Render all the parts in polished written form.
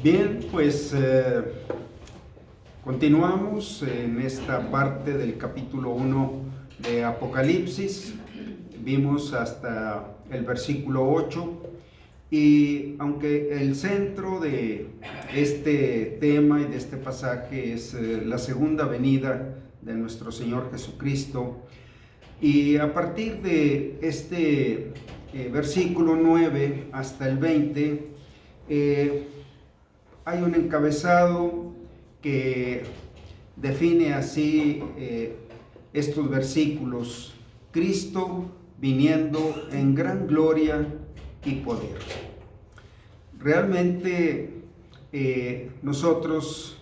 Bien, pues continuamos en esta parte del capítulo 1 de Apocalipsis. Vimos hasta el versículo 8 y aunque el centro de este tema y de este pasaje es la segunda venida de nuestro Señor Jesucristo, y a partir de este versículo 9 hasta el 20, hay un encabezado que define así estos versículos: Cristo viniendo en gran gloria y poder. Realmente nosotros,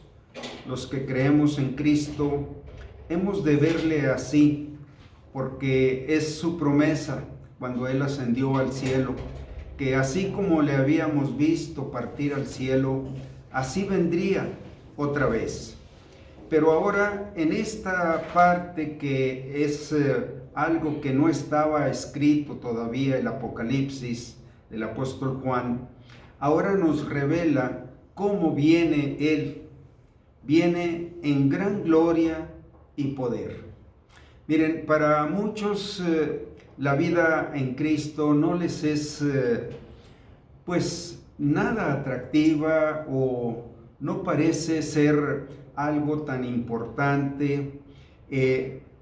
los que creemos en Cristo, hemos de verle así, porque es su promesa cuando Él ascendió al cielo, que así como le habíamos visto partir al cielo, así vendría otra vez. Pero ahora, en esta parte que es algo que no estaba escrito todavía, el Apocalipsis del apóstol Juan, ahora nos revela cómo viene Él. Viene en gran gloria y poder. Miren, para muchos la vida en Cristo no les es pues nada atractiva, o no parece ser algo tan importante,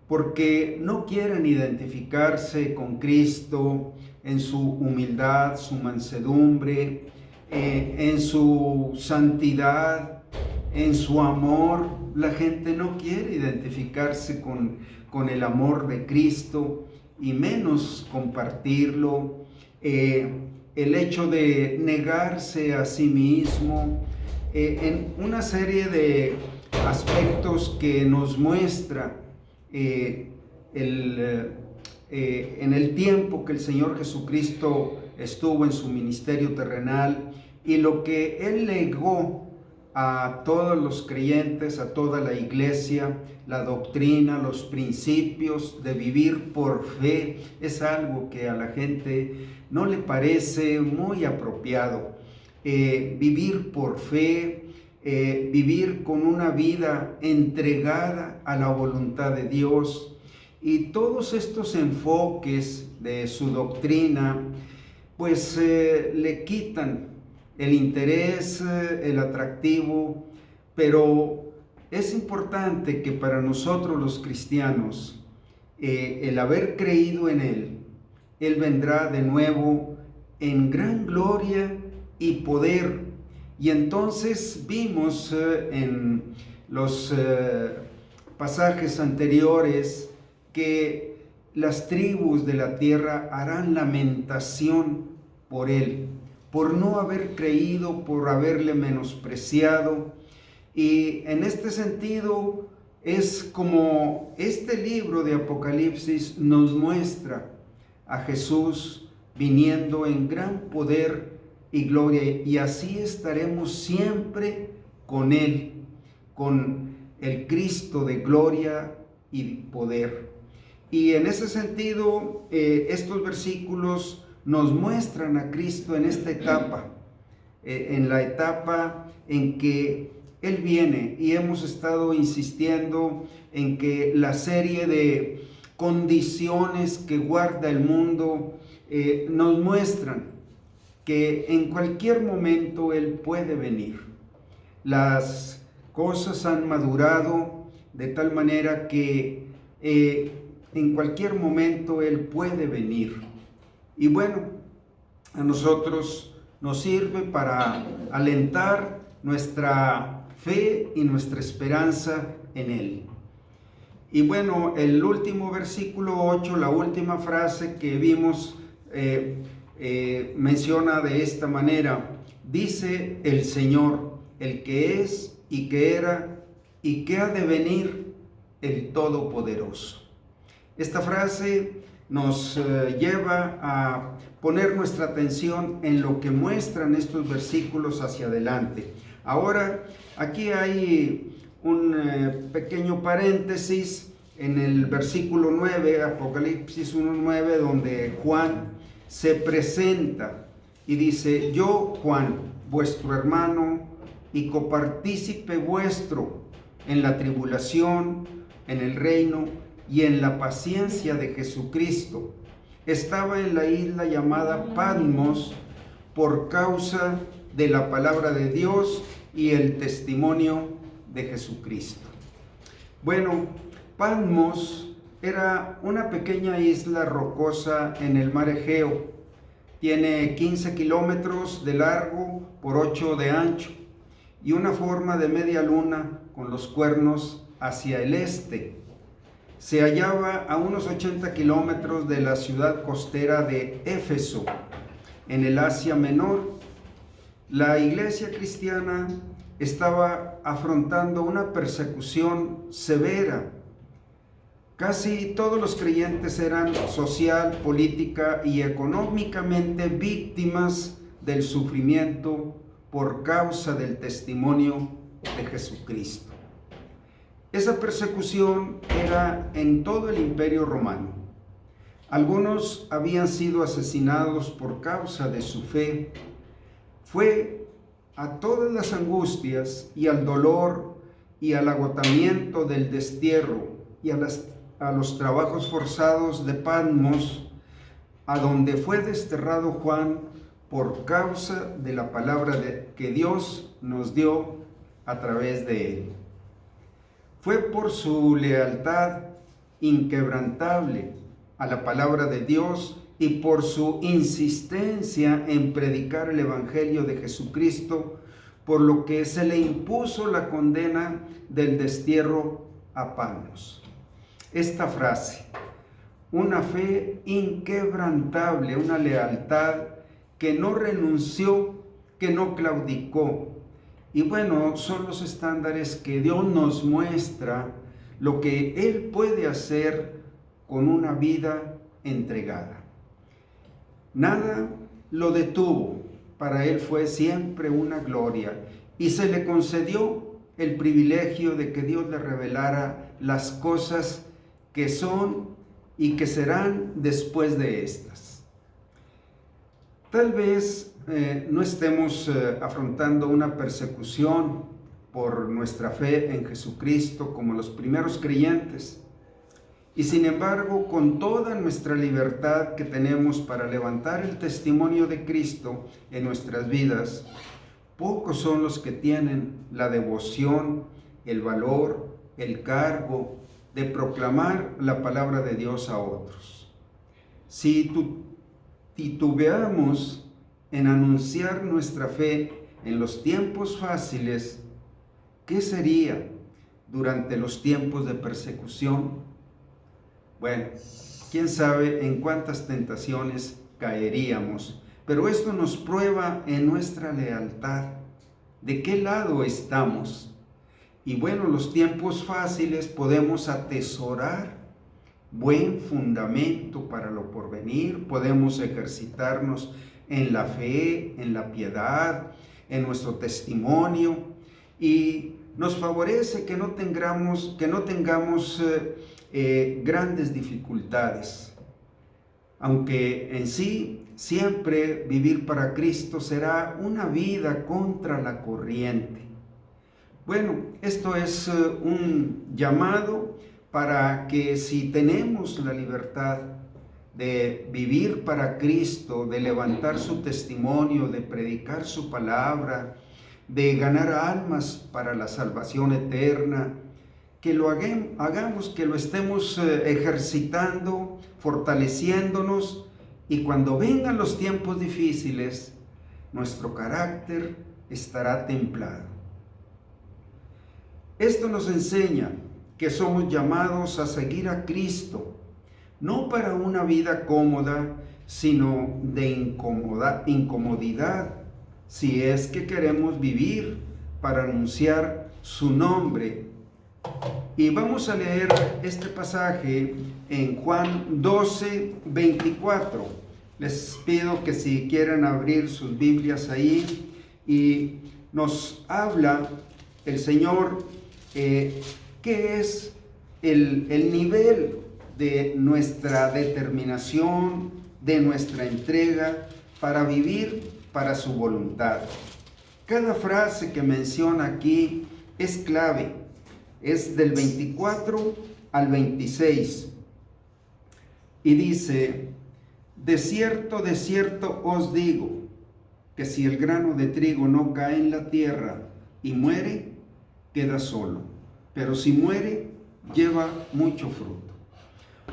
porque no quieren identificarse con Cristo en su humildad, su mansedumbre, en su santidad, en su amor. La gente no quiere identificarse con el amor de Cristo, y menos compartirlo. El hecho de negarse a sí mismo, en una serie de aspectos que nos muestra en el tiempo que el Señor Jesucristo estuvo en su ministerio terrenal, y lo que Él legó a todos los creyentes, a toda la iglesia, la doctrina, los principios de vivir por fe. Es algo que a la gente no le parece muy apropiado. Vivir por fe, vivir con una vida entregada a la voluntad de Dios, y todos estos enfoques de su doctrina pues le quitan el interés, el atractivo. Pero es importante que para nosotros los cristianos, el haber creído en Él, Él vendrá de nuevo en gran gloria y poder. Y entonces vimos en los pasajes anteriores que las tribus de la tierra harán lamentación por Él, por no haber creído, por haberle menospreciado. Y en este sentido es como este libro de Apocalipsis nos muestra a Jesús viniendo en gran poder y gloria, y así estaremos siempre con Él, con el Cristo de gloria y poder. Y en ese sentido, estos versículos nos muestran a Cristo en esta etapa, en la etapa en que Él viene, y hemos estado insistiendo en que la serie de condiciones que guarda el mundo nos muestran que en cualquier momento Él puede venir. Las cosas han madurado de tal manera que en cualquier momento Él puede venir. Y bueno, a nosotros nos sirve para alentar nuestra fe y nuestra esperanza en Él. Y bueno, el último versículo 8, la última frase que vimos, menciona de esta manera: dice el Señor, el que es y que era y que ha de venir, el Todopoderoso. Esta frase nos lleva a poner nuestra atención en lo que muestran estos versículos hacia adelante. Ahora, aquí hay un pequeño paréntesis en el versículo 9, Apocalipsis 1:9, donde Juan se presenta y dice: yo, Juan, vuestro hermano, y copartícipe vuestro en la tribulación, en el reino y en la paciencia de Jesucristo. Estaba en la isla llamada Patmos por causa de la palabra de Dios y el testimonio de Jesucristo. Bueno, Patmos era una pequeña isla rocosa en el mar Egeo. Tiene 15 kilómetros de largo por 8 de ancho y una forma de media luna con los cuernos hacia el este. Se hallaba a unos 80 kilómetros de la ciudad costera de Éfeso, en el Asia Menor. La iglesia cristiana estaba afrontando una persecución severa. Casi todos los creyentes eran social, política y económicamente víctimas del sufrimiento por causa del testimonio de Jesucristo. Esa persecución era en todo el Imperio Romano. Algunos habían sido asesinados por causa de su fe. Fue a todas las angustias y al dolor y al agotamiento del destierro y a los trabajos forzados de Patmos, a donde fue desterrado Juan por causa de la palabra que Dios nos dio a través de él. Fue por su lealtad inquebrantable a la palabra de Dios y por su insistencia en predicar el Evangelio de Jesucristo, por lo que se le impuso la condena del destierro a Patmos. Esta frase, una fe inquebrantable, una lealtad que no renunció, que no claudicó. Y bueno, son los estándares que Dios nos muestra, lo que Él puede hacer con una vida entregada. Nada lo detuvo, para Él fue siempre una gloria y se le concedió el privilegio de que Dios le revelara las cosas que son y que serán después de estas. Tal vez no estemos afrontando una persecución por nuestra fe en Jesucristo como los primeros creyentes. Y sin embargo, con toda nuestra libertad que tenemos para levantar el testimonio de Cristo en nuestras vidas, pocos son los que tienen la devoción, el valor, el cargo de proclamar la palabra de Dios a otros. Si titubeamos en anunciar nuestra fe en los tiempos fáciles, ¿qué sería durante los tiempos de persecución? Bueno, quién sabe en cuántas tentaciones caeríamos, pero esto nos prueba en nuestra lealtad, de qué lado estamos. Y bueno, los tiempos fáciles podemos atesorar buen fundamento para lo porvenir, podemos ejercitarnos en la fe, en la piedad, en nuestro testimonio, y nos favorece que no tengamos grandes dificultades. Aunque en sí siempre vivir para Cristo será una vida contra la corriente. Bueno, esto es un llamado para que si tenemos la libertad de vivir para Cristo, de levantar su testimonio, de predicar su palabra, de ganar almas para la salvación eterna, que lo hagamos, que lo estemos ejercitando, fortaleciéndonos, y cuando vengan los tiempos difíciles, nuestro carácter estará templado. Esto nos enseña que somos llamados a seguir a Cristo, no para una vida cómoda, sino de incomodidad, si es que queremos vivir para anunciar su nombre. Y vamos a leer este pasaje en Juan 12, 24. Les pido que si quieren abrir sus Biblias ahí, y nos habla el Señor qué es el nivel de nuestra determinación, de nuestra entrega para vivir para su voluntad. Cada frase que menciona aquí es clave. Es del 24 al 26. Y dice: de cierto os digo, que si el grano de trigo no cae en la tierra y muere, queda solo. Pero si muere, lleva mucho fruto.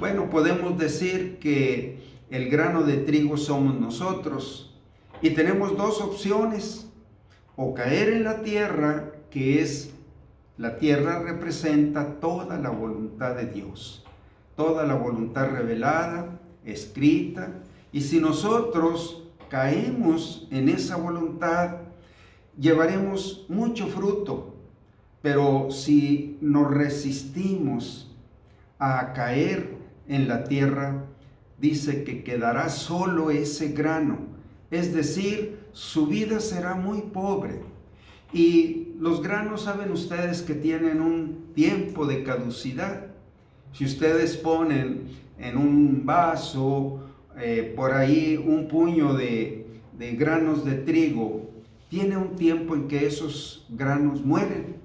Bueno, podemos decir que el grano de trigo somos nosotros. Y tenemos dos opciones: o caer en la tierra, que es, la tierra representa toda la voluntad de Dios, toda la voluntad revelada, escrita, y si nosotros caemos en esa voluntad, llevaremos mucho fruto. Pero si nos resistimos a caer en la tierra, dice que quedará solo ese grano, es decir, su vida será muy pobre. Y los granos, saben ustedes que tienen un tiempo de caducidad. Si ustedes ponen en un vaso por ahí un puño de granos de trigo, tiene un tiempo en que esos granos mueren.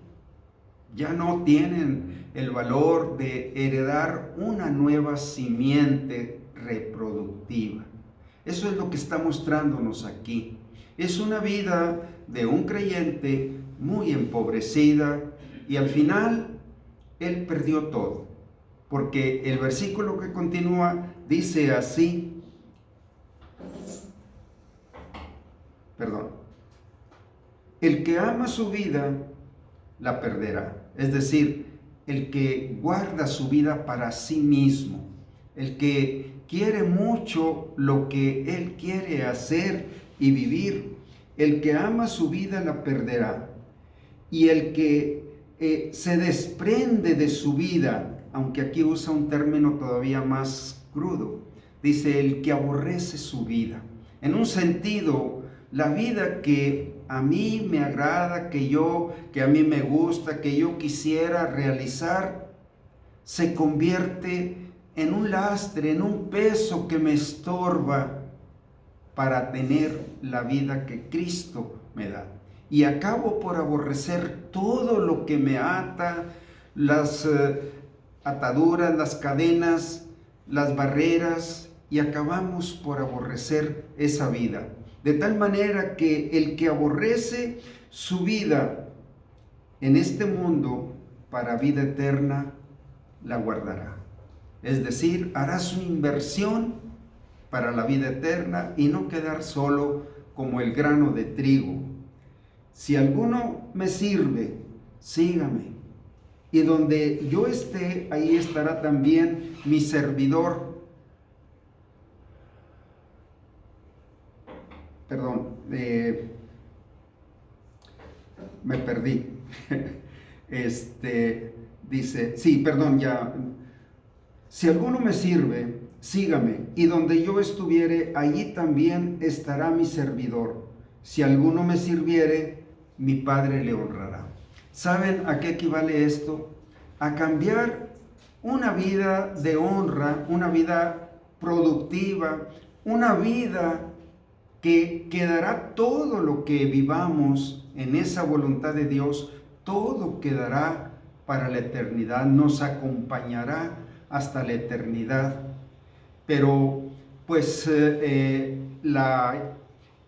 Ya no tienen el valor de heredar una nueva simiente reproductiva. Eso es lo que está mostrándonos aquí. Es una vida de un creyente muy empobrecida, y al final él perdió todo. Porque el versículo que continúa dice así, el que ama su vida, la perderá. Es decir, el que guarda su vida para sí mismo, el que quiere mucho lo que él quiere hacer y vivir, el que ama su vida la perderá. Y el que se desprende de su vida, aunque aquí usa un término todavía más crudo, dice el que aborrece su vida. En un sentido, la vida que a mí me agrada, que a mí me gusta, que yo quisiera realizar, se convierte en un lastre, en un peso que me estorba para tener la vida que Cristo me da. Y acabo por aborrecer todo lo que me ata, las ataduras, las cadenas, las barreras, y acabamos por aborrecer esa vida. De tal manera que el que aborrece su vida en este mundo, para vida eterna la guardará. Es decir, hará su inversión para la vida eterna y no quedar solo como el grano de trigo. Si alguno me sirve, sígame. Y donde yo esté, ahí estará también mi servidor. Me perdí. Si alguno me sirve, sígame, y donde yo estuviere, allí también estará mi servidor. Si alguno me sirviere, mi Padre le honrará. ¿Saben a qué equivale esto? A cambiar una vida de honra, una vida productiva, una vida que quedará todo lo que vivamos en esa voluntad de Dios, todo quedará para la eternidad, nos acompañará hasta la eternidad. Pero pues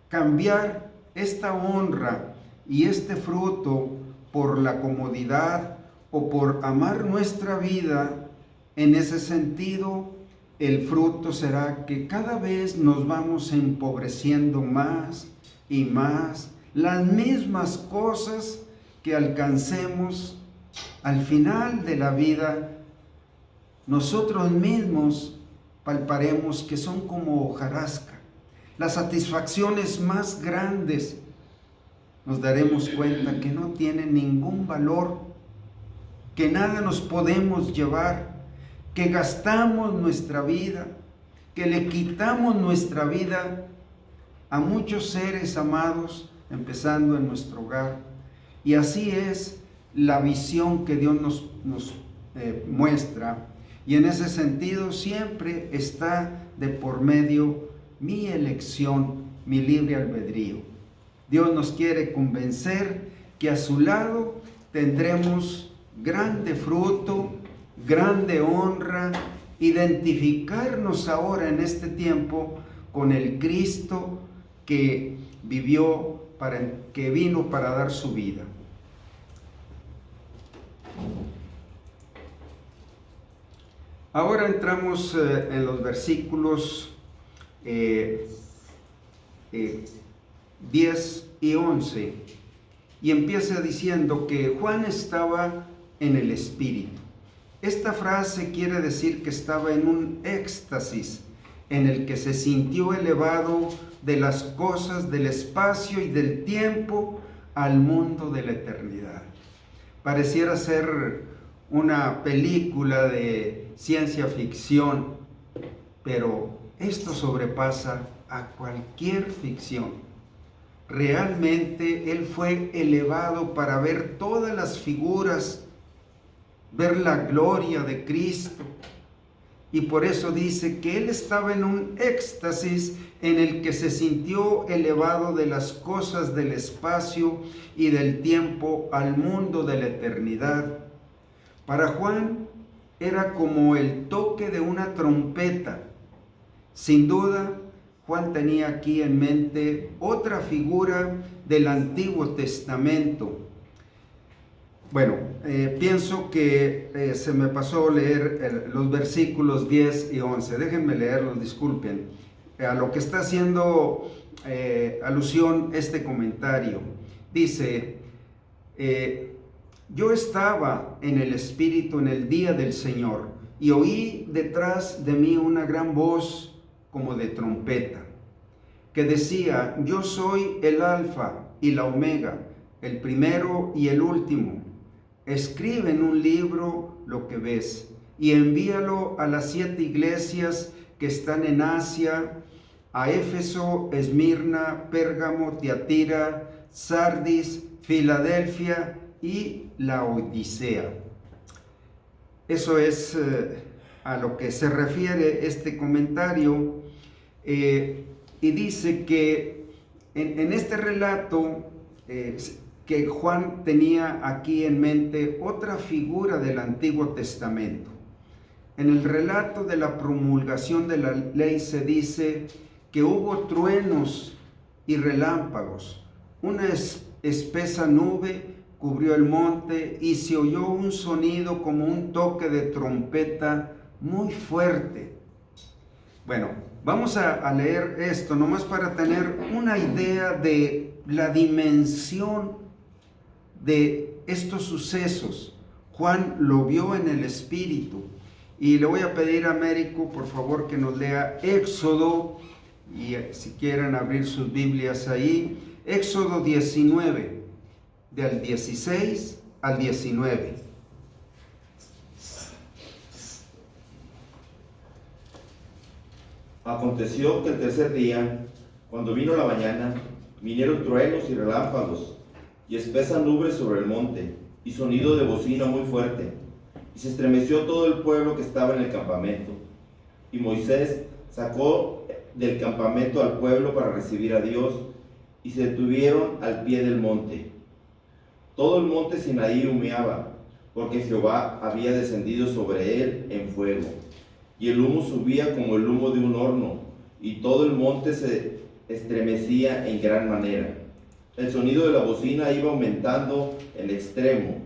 cambiar esta honra y este fruto por la comodidad o por amar nuestra vida, en ese sentido, el fruto será que cada vez nos vamos empobreciendo más y más. Las mismas cosas que alcancemos al final de la vida, nosotros mismos palparemos que son como hojarasca. Las satisfacciones más grandes, nos daremos cuenta que no tienen ningún valor, que nada nos podemos llevar, que gastamos nuestra vida, que le quitamos nuestra vida a muchos seres amados, empezando en nuestro hogar. Y así es la visión que Dios nos muestra. Y en ese sentido siempre está de por medio mi elección, mi libre albedrío. Dios nos quiere convencer que a su lado tendremos grande fruto, grande honra, identificarnos ahora en este tiempo con el Cristo que vivió, que vino para dar su vida. Ahora entramos en los versículos 10 y 11, y empieza diciendo que Juan estaba en el Espíritu. Esta frase quiere decir que estaba en un éxtasis en el que se sintió elevado de las cosas del espacio y del tiempo al mundo de la eternidad. Pareciera ser una película de ciencia ficción, pero esto sobrepasa a cualquier ficción. Realmente Él fue elevado para ver todas las figuras, ver la gloria de Cristo. Y por eso dice que Él estaba en un éxtasis en el que se sintió elevado de las cosas del espacio y del tiempo al mundo de la eternidad. Para Juan era como el toque de una trompeta. Sin duda, Juan tenía aquí en mente otra figura del Antiguo Testamento. Bueno, pienso que se me pasó leer los versículos 10 y 11. Déjenme leerlos, disculpen. A lo que está haciendo alusión este comentario. Dice, yo estaba en el Espíritu en el día del Señor y oí detrás de mí una gran voz como de trompeta, que decía, yo soy el Alfa y la Omega, el primero y el último. Escribe en un libro lo que ves y envíalo a las 7 iglesias que están en Asia, a Éfeso, Esmirna, Pérgamo, Tiatira, Sardis, Filadelfia y Laodicea. Eso es a lo que se refiere este comentario, y dice que en este relato que Juan tenía aquí en mente otra figura del Antiguo Testamento. En el relato de la promulgación de la ley se dice que hubo truenos y relámpagos, una espesa nube cubrió el monte y se oyó un sonido como un toque de trompeta muy fuerte. Bueno, vamos a leer esto nomás para tener una idea de la dimensión de estos sucesos. Juan lo vio en el Espíritu. Y le voy a pedir a Américo, por favor, que nos lea Éxodo, y si quieren abrir sus Biblias ahí, Éxodo 19, del 16 al 19. Aconteció que el tercer día, cuando vino la mañana, vinieron truenos y relámpagos, y espesa nube sobre el monte, y sonido de bocina muy fuerte, y se estremeció todo el pueblo que estaba en el campamento. Y Moisés sacó del campamento al pueblo para recibir a Dios, y se detuvieron al pie del monte. Todo el monte Sinaí humeaba, porque Jehová había descendido sobre él en fuego, y el humo subía como el humo de un horno, y todo el monte se estremecía en gran manera. El sonido de la bocina iba aumentando en extremo.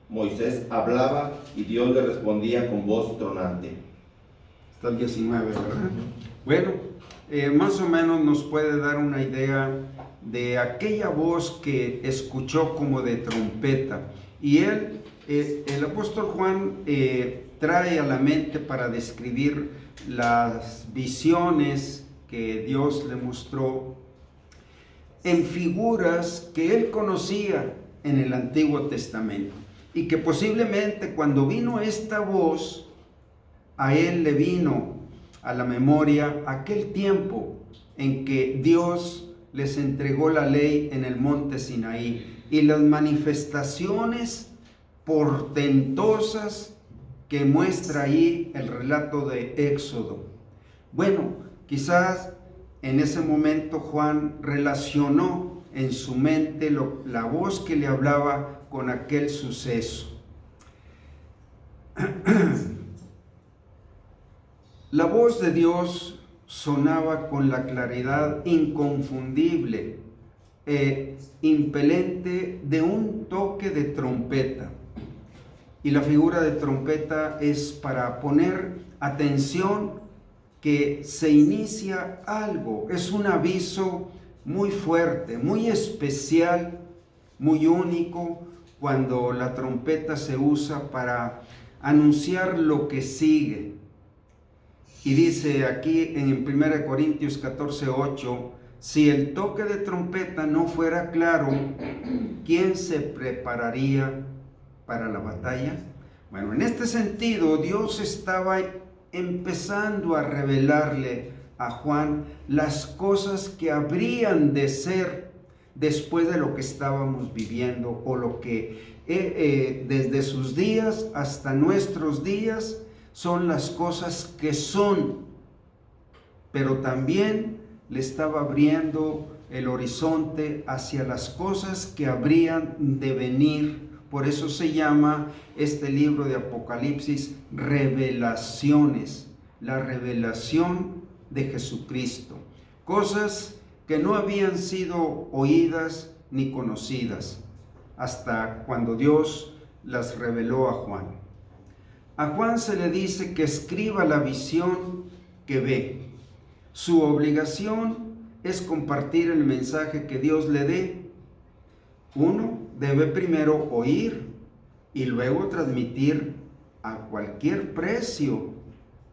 Moisés hablaba y Dios le respondía con voz tronante. Hasta el 19, ¿verdad? Bueno, más o menos nos puede dar una idea de aquella voz que escuchó como de trompeta. Y el apóstol Juan trae a la mente para describir las visiones que Dios le mostró en figuras que él conocía en el Antiguo Testamento, y que posiblemente cuando vino esta voz, a él le vino a la memoria aquel tiempo en que Dios les entregó la ley en el monte Sinaí y las manifestaciones portentosas que muestra ahí el relato de Éxodo. Bueno, quizás en ese momento Juan relacionó en su mente la voz que le hablaba con aquel suceso. La voz de Dios sonaba con la claridad inconfundible e impelente de un toque de trompeta. Y la figura de trompeta es para poner atención que se inicia algo. Es un aviso muy fuerte, muy especial, muy único, cuando la trompeta se usa para anunciar lo que sigue. Y dice aquí en 1 Corintios 14:8, si el toque de trompeta no fuera claro, ¿quién se prepararía para la batalla? Bueno, en este sentido, Dios estaba empezando a revelarle a Juan las cosas que habrían de ser después de lo que estábamos viviendo, o lo que desde sus días hasta nuestros días son las cosas que son, pero también le estaba abriendo el horizonte hacia las cosas que habrían de venir. Por eso se llama este libro de Apocalipsis Revelaciones, la revelación de Jesucristo, cosas que no habían sido oídas ni conocidas hasta cuando Dios las reveló a Juan. A Juan se le dice que escriba la visión que ve. Su obligación es compartir el mensaje que Dios le dé. Uno debe primero oír y luego transmitir a cualquier precio,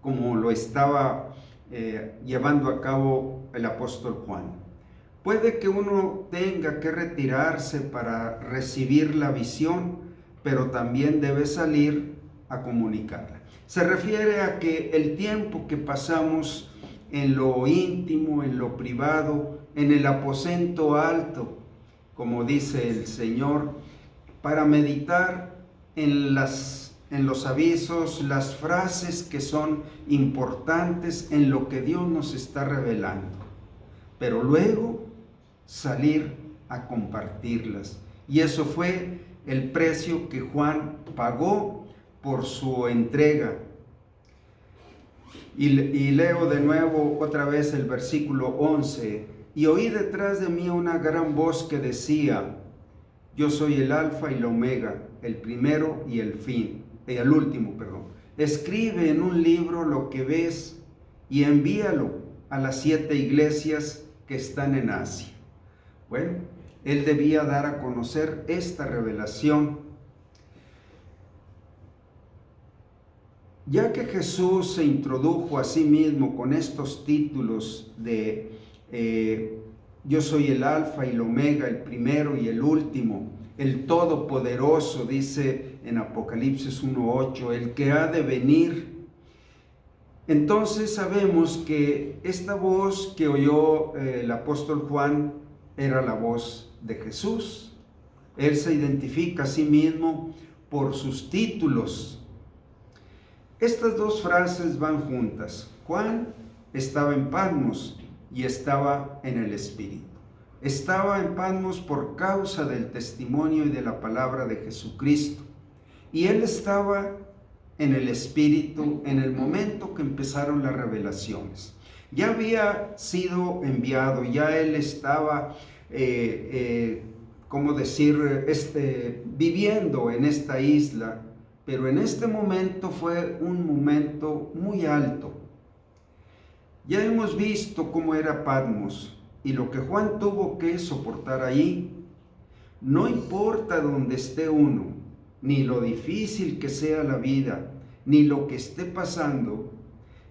como lo estaba llevando a cabo el apóstol Juan. Puede que uno tenga que retirarse para recibir la visión, pero también debe salir a comunicarla. Se refiere a que el tiempo que pasamos en lo íntimo, en lo privado, en el aposento alto, como dice el Señor, para meditar en los avisos, las frases que son importantes en lo que Dios nos está revelando, pero luego salir a compartirlas. Y eso fue el precio que Juan pagó por su entrega. Y leo de nuevo otra vez el versículo 11. Y oí detrás de mí una gran voz que decía: yo soy el alfa y el omega, el primero y el último. Escribe en un libro lo que ves y envíalo a las 7 iglesias que están en Asia. Bueno, él debía dar a conocer esta revelación. Ya que Jesús se introdujo a sí mismo con estos títulos de yo soy el alfa y el omega, el primero y el último, el todopoderoso, dice en Apocalipsis 1:8, el que ha de venir. Entonces sabemos que esta voz que oyó el apóstol Juan era la voz de Jesús. Él se identifica a sí mismo por sus títulos. Estas dos frases van juntas. Juan estaba en Patmos y estaba en el Espíritu. Estaba en Patmos por causa del testimonio y de la palabra de Jesucristo. Y él estaba en el Espíritu en el momento que empezaron las revelaciones. Ya había sido enviado, ya él estaba, viviendo en esta isla, pero en este momento fue un momento muy alto. Ya hemos visto cómo era Patmos y lo que Juan tuvo que soportar ahí. No importa dónde esté uno, ni lo difícil que sea la vida, ni lo que esté pasando,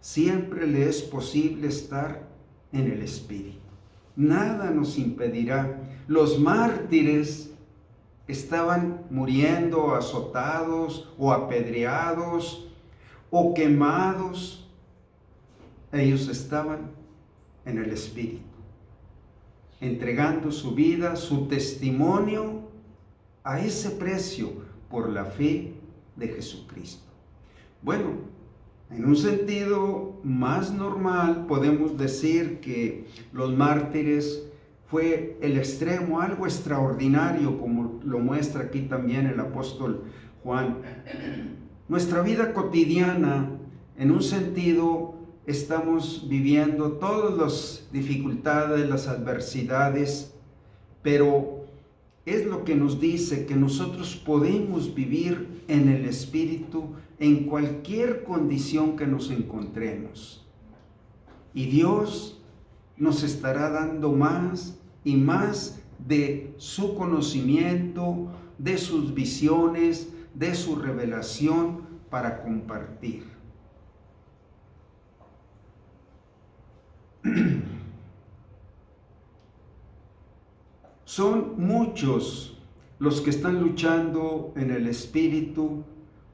siempre le es posible estar en el Espíritu. Nada nos impedirá. Los mártires estaban muriendo azotados o apedreados o quemados. Ellos estaban en el Espíritu, entregando su vida, su testimonio a ese precio por la fe de Jesucristo. Bueno, en un sentido más normal podemos decir que los mártires fue el extremo, algo extraordinario, como lo muestra aquí también el apóstol Juan. Nuestra vida cotidiana, en un sentido, estamos viviendo todas las dificultades, las adversidades, pero es lo que nos dice que nosotros podemos vivir en el Espíritu en cualquier condición que nos encontremos. Y Dios nos estará dando más y más de su conocimiento, de sus visiones, de su revelación para compartir. Son muchos los que están luchando en el Espíritu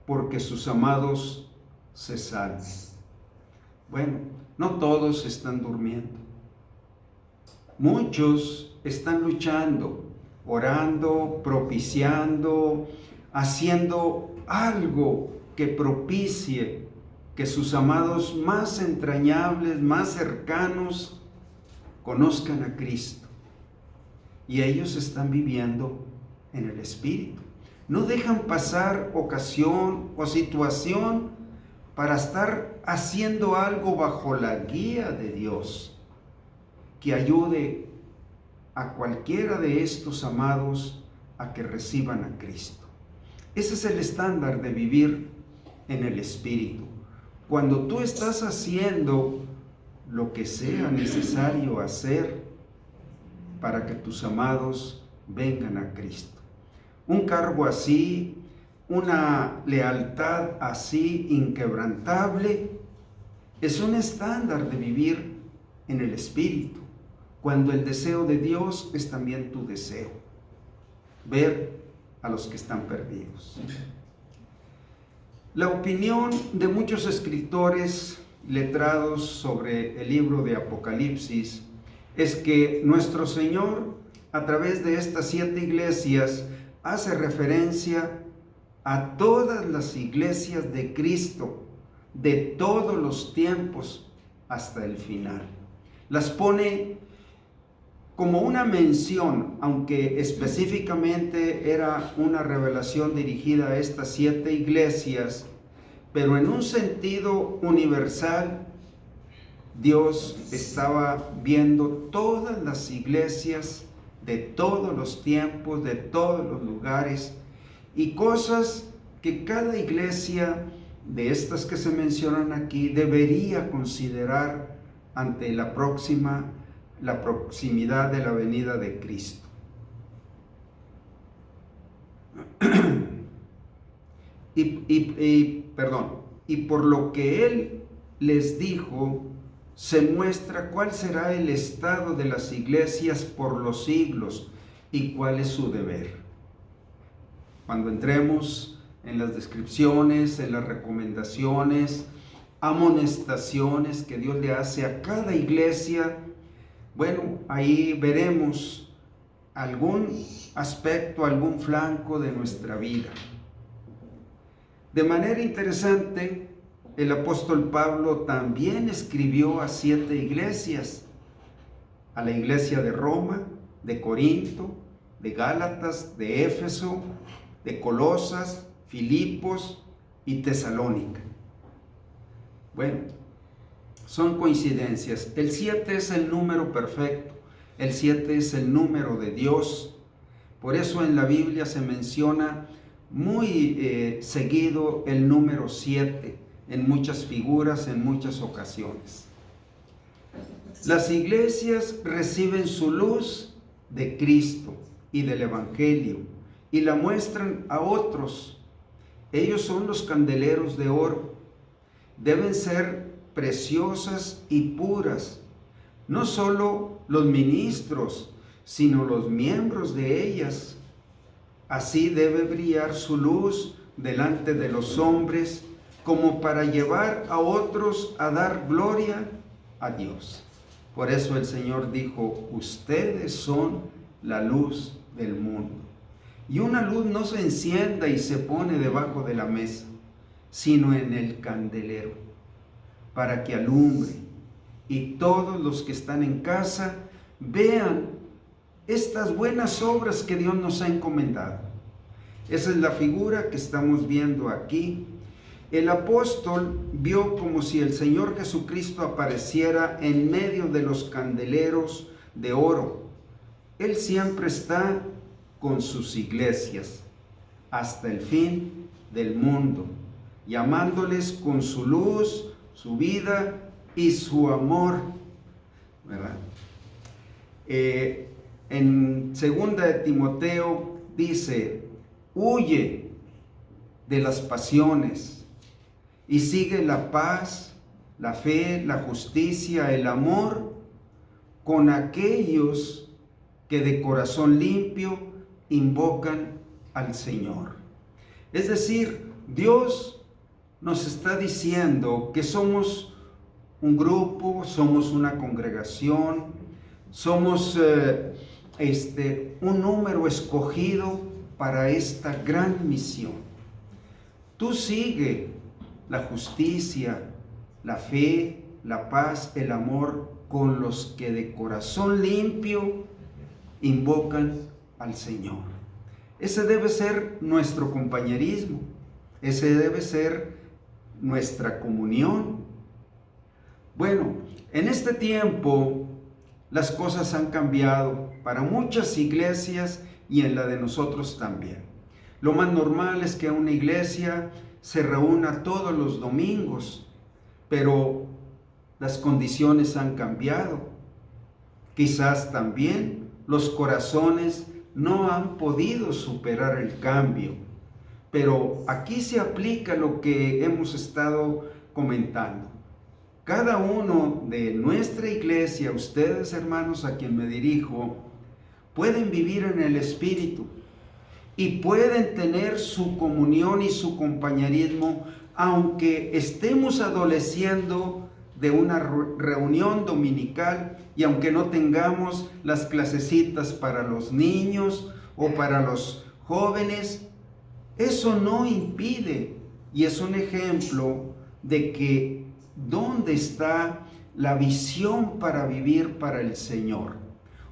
porque sus amados se salven. Bueno, no todos están durmiendo. Muchos están luchando, orando, propiciando, haciendo algo que propicie que sus amados más entrañables, más cercanos, conozcan a Cristo. Y ellos están viviendo en el Espíritu. No dejan pasar ocasión o situación para estar haciendo algo bajo la guía de Dios que ayude a cualquiera de estos amados a que reciban a Cristo. Ese es el estándar de vivir en el Espíritu. Cuando tú estás haciendo lo que sea necesario hacer para que tus amados vengan a Cristo. Un cargo así, una lealtad así inquebrantable, es un estándar de vivir en el Espíritu, cuando el deseo de Dios es también tu deseo, ver a los que están perdidos. La opinión de muchos escritores letrados sobre el libro de Apocalipsis es que nuestro Señor, a través de estas 7 iglesias, hace referencia a todas las iglesias de Cristo, de todos los tiempos hasta el final. Las pone como una mención, aunque específicamente era una revelación dirigida a estas 7 iglesias, pero en un sentido universal, Dios estaba viendo todas las iglesias de todos los tiempos, de todos los lugares, y cosas que cada iglesia de estas que se mencionan aquí debería considerar ante la proximidad de la venida de Cristo. Y por lo que Él les dijo, se muestra cuál será el estado de las iglesias por los siglos y cuál es su deber. Cuando entremos en las descripciones, en las recomendaciones, amonestaciones que Dios le hace a cada iglesia, bueno, ahí veremos algún aspecto, algún flanco de nuestra vida. De manera interesante, el apóstol Pablo también escribió a 7 iglesias, a la iglesia de Roma, de Corinto, de Gálatas, de Éfeso, de Colosas, Filipos y Tesalónica. Bueno, son coincidencias. El 7 es el número perfecto, el 7 es el número de Dios. Por eso en la Biblia se menciona muy seguido el número 7, en muchas figuras, en muchas ocasiones. Las iglesias reciben su luz de Cristo y del Evangelio y la muestran a otros. Ellos son los candeleros de oro. Deben ser preciosas y puras, no solo los ministros, sino los miembros de ellas. Así debe brillar su luz delante de los hombres, como para llevar a otros a dar gloria a Dios. Por eso el Señor dijo, ustedes son la luz del mundo. Y una luz no se encienda y se pone debajo de la mesa, sino en el candelero, para que alumbre y todos los que están en casa vean estas buenas obras que Dios nos ha encomendado. Esa es la figura que estamos viendo aquí. El apóstol vio como si el Señor Jesucristo apareciera en medio de los candeleros de oro. Él siempre está con sus iglesias hasta el fin del mundo, llamándoles con su luz, su vida y su amor, ¿verdad? En 2 de Timoteo dice: huye de las pasiones y sigue la paz, la fe, la justicia, el amor con aquellos que de corazón limpio invocan al Señor. Es decir, Dios nos está diciendo que somos un grupo, somos una congregación, somos un número escogido para esta gran misión. Tú sigue la justicia, la fe, la paz, el amor con los que de corazón limpio invocan al Señor. Ese debe ser nuestro compañerismo, ese debe ser nuestra comunión. Bueno, en este tiempo las cosas han cambiado para muchas iglesias y en la de nosotros también. Lo más normal es que una iglesia se reúna todos los domingos, pero las condiciones han cambiado. Quizás también los corazones no han podido superar el cambio, pero aquí se aplica lo que hemos estado comentando. Cada uno de nuestra iglesia, ustedes hermanos a quien me dirijo, pueden vivir en el Espíritu y pueden tener su comunión y su compañerismo, aunque estemos adoleciendo de una reunión dominical y aunque no tengamos las clasecitas para los niños o para los jóvenes. Eso no impide, y es un ejemplo de que dónde está la visión para vivir para el Señor.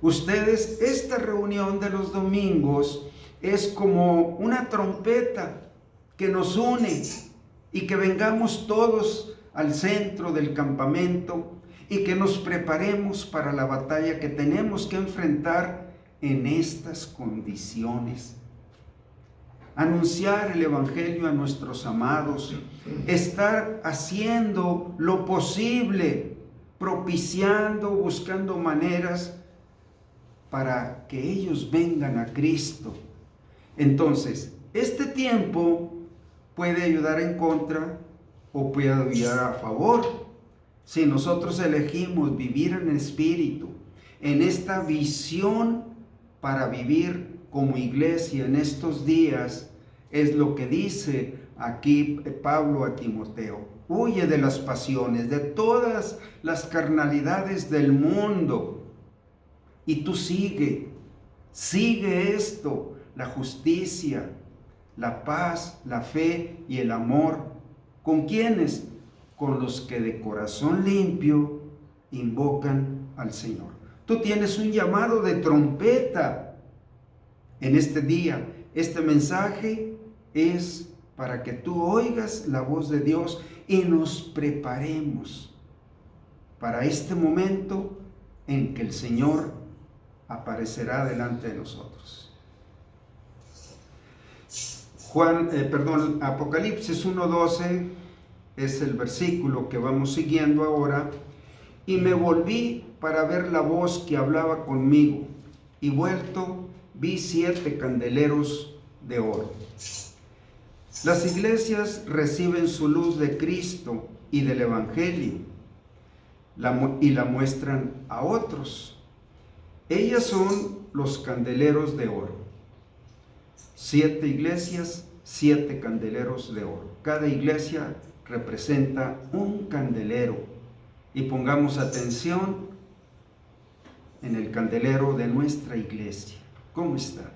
Ustedes, esta reunión de los domingos es como una trompeta que nos une y que vengamos todos al centro del campamento y que nos preparemos para la batalla que tenemos que enfrentar en estas condiciones. Anunciar el Evangelio a nuestros amados, estar haciendo lo posible, propiciando, buscando maneras para que ellos vengan a Cristo. Entonces, este tiempo puede ayudar en contra o puede ayudar a favor. Si nosotros elegimos vivir en espíritu, en esta visión para vivir como iglesia en estos días, es lo que dice aquí Pablo a Timoteo: huye de las pasiones, de todas las carnalidades del mundo, y tú sigue esto, la justicia, la paz, la fe y el amor. ¿Con quiénes? Con los que de corazón limpio invocan al Señor. Tú tienes un llamado de trompeta en este día. Este mensaje es para que tú oigas la voz de Dios y nos preparemos para este momento en que el Señor aparecerá delante de nosotros. Apocalipsis 1:12 es el versículo que vamos siguiendo ahora. Y me volví para ver la voz que hablaba conmigo, y vuelto vi 7 candeleros de oro. Las iglesias reciben su luz de Cristo y del Evangelio, y la muestran a otros. Ellas son los candeleros de oro. 7 iglesias, 7 candeleros de oro. Cada iglesia representa un candelero. Y pongamos atención en el candelero de nuestra iglesia. ¿Cómo está?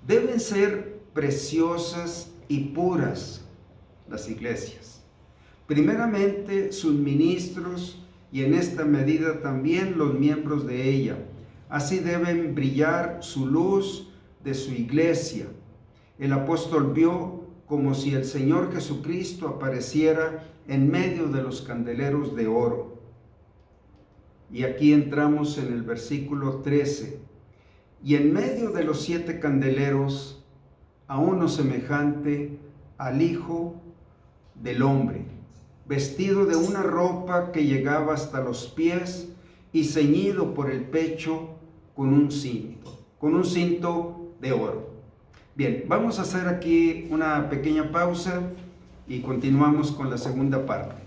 Deben ser preciosas y puras las iglesias. Primeramente, sus ministros y en esta medida también los miembros de ella. Así deben brillar su luz de su iglesia. El apóstol vio como si el Señor Jesucristo apareciera en medio de los candeleros de oro. Y aquí entramos en el versículo 13. Y en medio de los 7 candeleros, a uno semejante al Hijo del Hombre, vestido de una ropa que llegaba hasta los pies y ceñido por el pecho con un cinto de oro. Bien, vamos a hacer aquí una pequeña pausa y continuamos con la segunda parte.